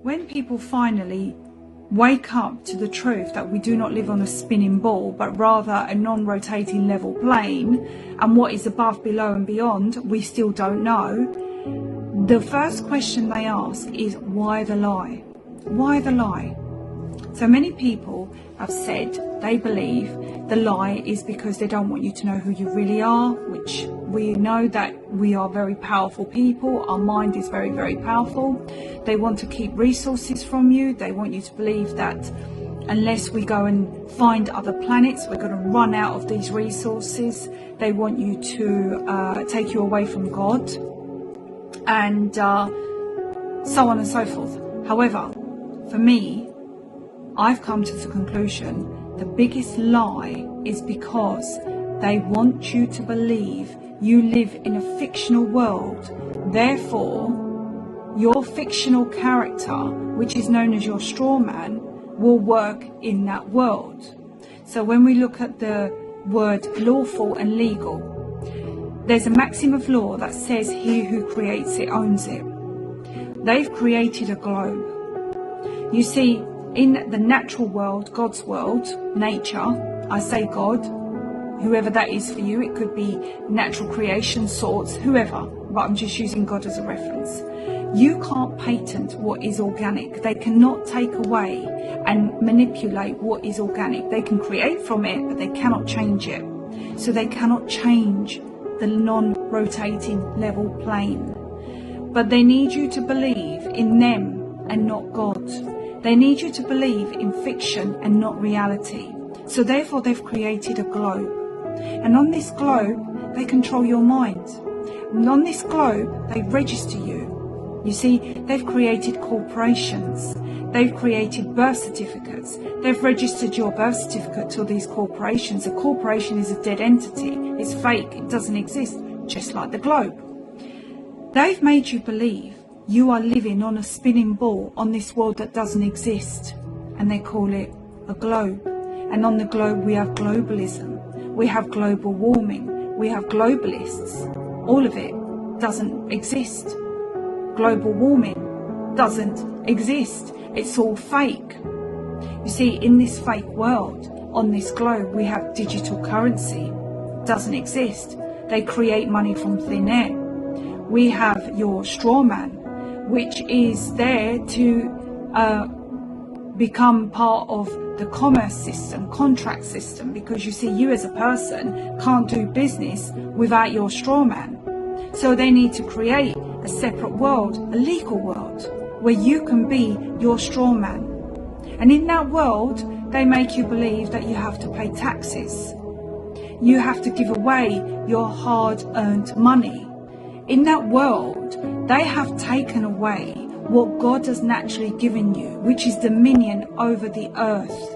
When people finally wake up to the truth that we do not live on a spinning ball, but rather a non-rotating level plane, and what is above, below and beyond, we still don't know, the first question they ask is, why the lie? Why the lie? So many people have said they believe the lie is because they don't want you to know who you really are, which we know that we are very powerful people. Our mind is very, very powerful. They want to keep resources from you. They want you to believe that unless we go and find other planets, we're going to run out of these resources. They want you to take you away from God, and so on and so forth. However, for me, I've come to the conclusion the biggest lie is because they want you to believe you live in a fictional world. Therefore, your fictional character, which is known as your straw man, will work in that world. So when we look at the word lawful and legal, there's a maxim of law that says he who creates it owns it. They've created a globe. You see, in the natural world, God's world, nature, I say God, whoever that is for you, it could be natural creation, sorts, whoever, but I'm just using God as a reference. You can't patent what is organic. They cannot take away and manipulate what is organic. They can create from it, but they cannot change it. So they cannot change the non-rotating level plane. But they need you to believe in them and not God. They need you to believe in fiction and not reality. So therefore they've created a globe. And on this globe, they control your mind. And on this globe, they register you. You see, they've created corporations. They've created birth certificates. They've registered your birth certificate to these corporations. A corporation is a dead entity. It's fake. It doesn't exist, just like the globe. They've made you believe you are living on a spinning ball on this world that doesn't exist, and they call it a globe. And on the globe we have globalism, we have global warming, we have globalists. All of it doesn't exist. Global warming doesn't exist. It's all fake. You see, in this fake world, on this globe, we have digital currency. Doesn't exist. They create money from thin air. We have your straw man, which is there to become part of the commerce system, contract system, because you see, you as a person can't do business without your straw man. So they need to create a separate world, a legal world, where you can be your straw man. And in that world, they make you believe that you have to pay taxes. You have to give away your hard-earned money. In that world, they have taken away what God has naturally given you, which is dominion over the earth.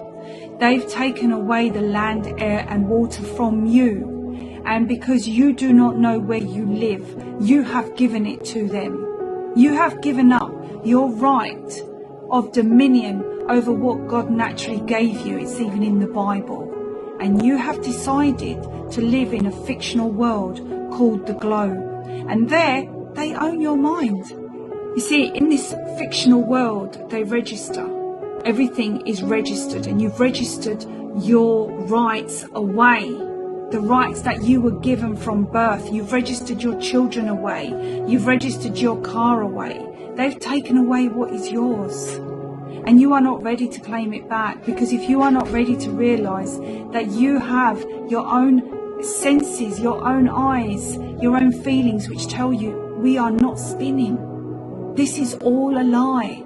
They've taken away the land, air and water from you. And because you do not know where you live, you have given it to them. You have given up your right of dominion over what God naturally gave you. It's even in the Bible. And you have decided to live in a fictional world called the globe. And there, they own your mind. You see, in this fictional world, they register. Everything is registered, and you've registered your rights away. The rights that you were given from birth. You've registered your children away. You've registered your car away. They've taken away what is yours. And you are not ready to claim it back, because if you are not ready to realize that you have your own senses, your own eyes, your own feelings, which tell you we are not spinning. This is all a lie.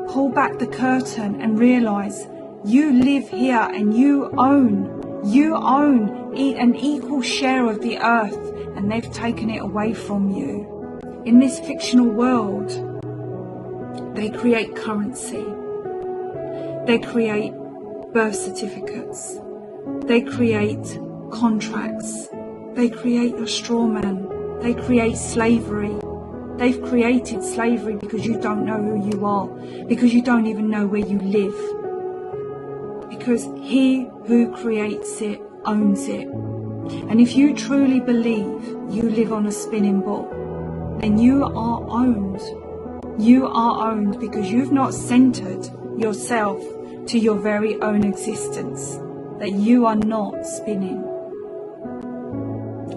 Pull back the curtain and realize you live here and you own an equal share of the earth, and they've taken it away from you. In this fictional world, they create currency. They create birth certificates. They create contracts. They create your straw man. They create slavery. They've created slavery because you don't know who you are, because you don't even know where you live. Because he who creates it owns it. And if you truly believe you live on a spinning ball, then you are owned. You are owned because you've not centered yourself to your very own existence, that you are not spinning.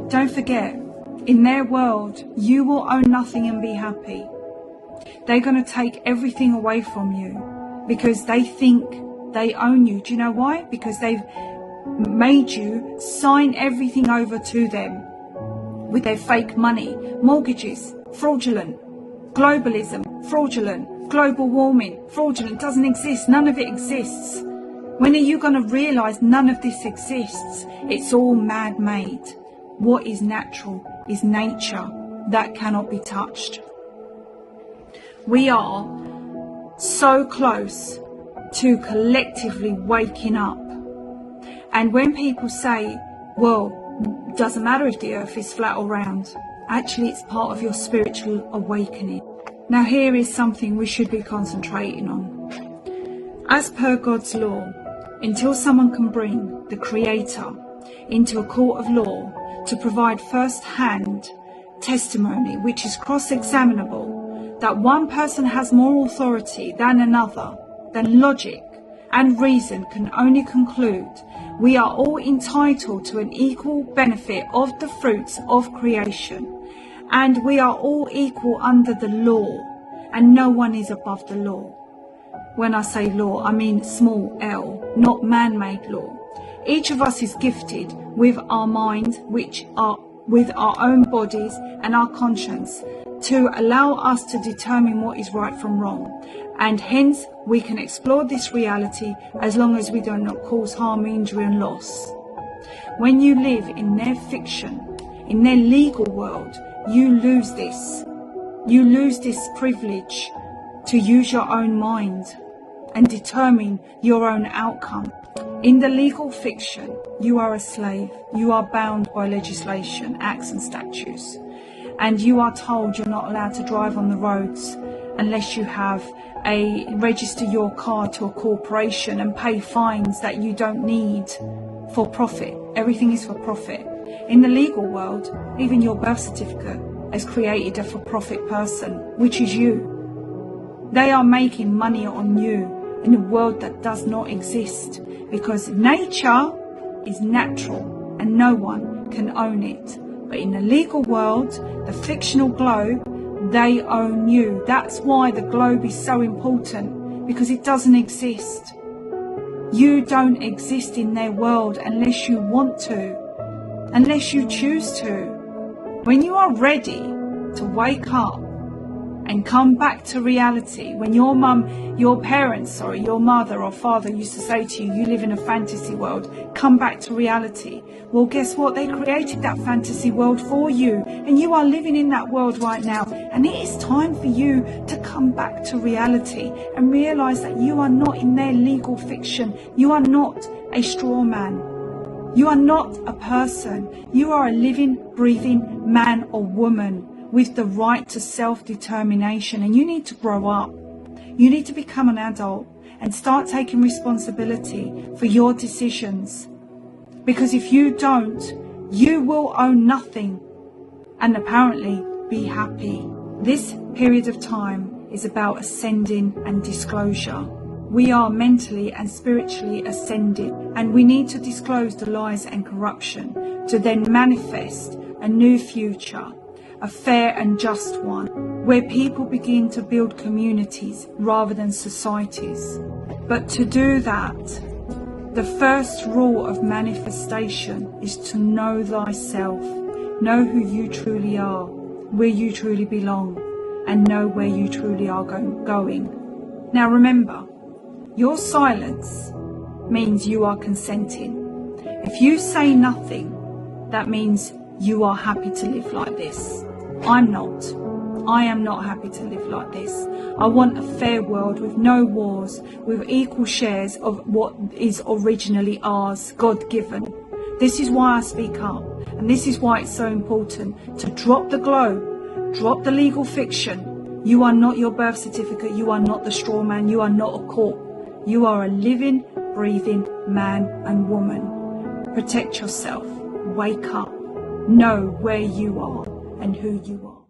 Don't forget, in their world, you will own nothing and be happy. They're going to take everything away from you because they think they own you. Do you know why? Because they've made you sign everything over to them with their fake money, mortgages, fraudulent, globalism, fraudulent, global warming, fraudulent, doesn't exist. None of it exists. When are you going to realize none of this exists? It's all man-made. What is natural is nature. That cannot be touched. We are so close to collectively waking up. And when people say, well, doesn't matter if the earth is flat or round, actually it's part of your spiritual awakening. Now here is something we should be concentrating on. As per God's law, until someone can bring the Creator into a court of law to provide first-hand testimony, which is cross-examinable, that one person has more authority than another, then logic and reason can only conclude we are all entitled to an equal benefit of the fruits of creation, and we are all equal under the law, and no one is above the law. When I say law, I mean small l, not man-made law. Each of us is gifted with our mind, with our own bodies and our conscience, to allow us to determine what is right from wrong, and hence we can explore this reality as long as we do not cause harm, injury and loss. When you live in their fiction, in their legal world, you lose this. You lose this privilege to use your own mind and determine your own outcome. In the legal fiction, you are a slave. You are bound by legislation, acts and statutes. And you are told you're not allowed to drive on the roads unless you have register your car to a corporation and pay fines that you don't need for profit. Everything is for profit. In the legal world, even your birth certificate has created a for-profit person, which is you. They are making money on you in a world that does not exist, because nature is natural and no one can own it. But in the legal world, the fictional globe, they own you. That's why the globe is so important, because it doesn't exist. You don't exist in their world unless you want to, unless you choose to. When you are ready to wake up and come back to reality, when your parents, your mother or father used to say to you, you live in a fantasy world, come back to reality. Well, guess what? They created that fantasy world for you, and you are living in that world right now. And it is time for you to come back to reality and realize that you are not in their legal fiction. You are not a straw man. You are not a person. You are a living, breathing man or woman with the right to self-determination, and you need to grow up. You need to become an adult and start taking responsibility for your decisions. Because if you don't, you will own nothing and apparently be happy. This period of time is about ascending and disclosure. We are mentally and spiritually ascending, and we need to disclose the lies and corruption to then manifest a new future, a fair and just one, where people begin to build communities rather than societies. But to do that, the first rule of manifestation is to know thyself, know who you truly are, where you truly belong, and know where you truly are going. Now remember, your silence means you are consenting. If you say nothing, that means you are happy to live like this. I'm not. I am not happy to live like this. I want a fair world with no wars, with equal shares of what is originally ours, God-given. This is why I speak up, and this is why it's so important to drop the globe, drop the legal fiction. You are not your birth certificate. You are not the straw man. You are not a court. You are a living, breathing man and woman. Protect yourself. Wake up. Know where you are and who you are.